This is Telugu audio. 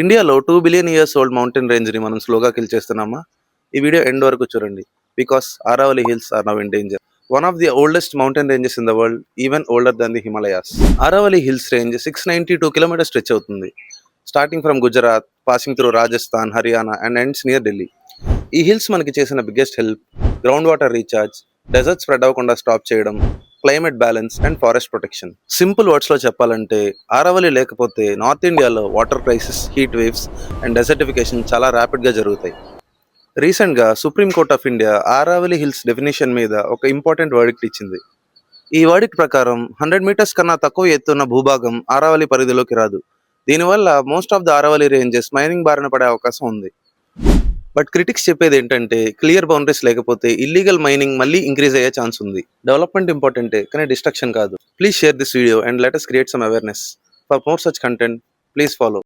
ఇండియాలో 2 బిలియన్ ఇయర్స్ ఓల్డ్ మౌంటైన్ రేంజ్ని మనం స్లోగా కిల్ చేస్తున్నామా? ఈ వీడియో ఎండ్ వరకు చూడండి. Because Aravalli hills are now in danger. One of the oldest mountain ranges in the world, even older than the Himalayas. Aravalli hills range 692 kilometres stretch అవుతుంది. Starting from Gujarat, passing through Rajasthan, Haryana and ends near Delhi. ఈ హిల్స్ మనకి చేసిన biggest help ground water recharge, desert spread అవ్వకుండా స్టాప్ చేయడం, climate balance and forest protection. Simple words లో చెప్పాలంటే ఆరావళి లేకపోతే నార్త్ ఇండియాలో water crisis, heat waves and desertification చాలా ర్యాపిడ్ గా జరుగుతాయి. రీసెంట్ గా supreme court of India Aravalli hills definition మీద ఒక ఇంపార్టెంట్ వర్డిక్ట్ ఇచ్చింది. ఈ వర్డిక్ట్ ప్రకారం 100 మీటర్స్ కన్నా తక్కువ ఎత్తున్న భూభాగం ఆరావళి పరిధిలోకి రాదు. దీనివల్ల most of the Aravalli ranges mining బారిన పడే అవకాశం ఉంది. బట్ క్రిటిక్స్ చెప్పేది ఏంటంటే క్లియర్ బౌండరీస్ లేకపోతే ఇల్లీగల్ మైనింగ్ మళ్ళీ ఇంక్రీజ్ అయ్యే ఛాన్స్ ఉంది. డెవలప్మెంట్ ఇంపార్టెంటే కానీ డిస్ట్రక్షన్ కాదు. Please share this video and let us create some awareness. For more such content please follow.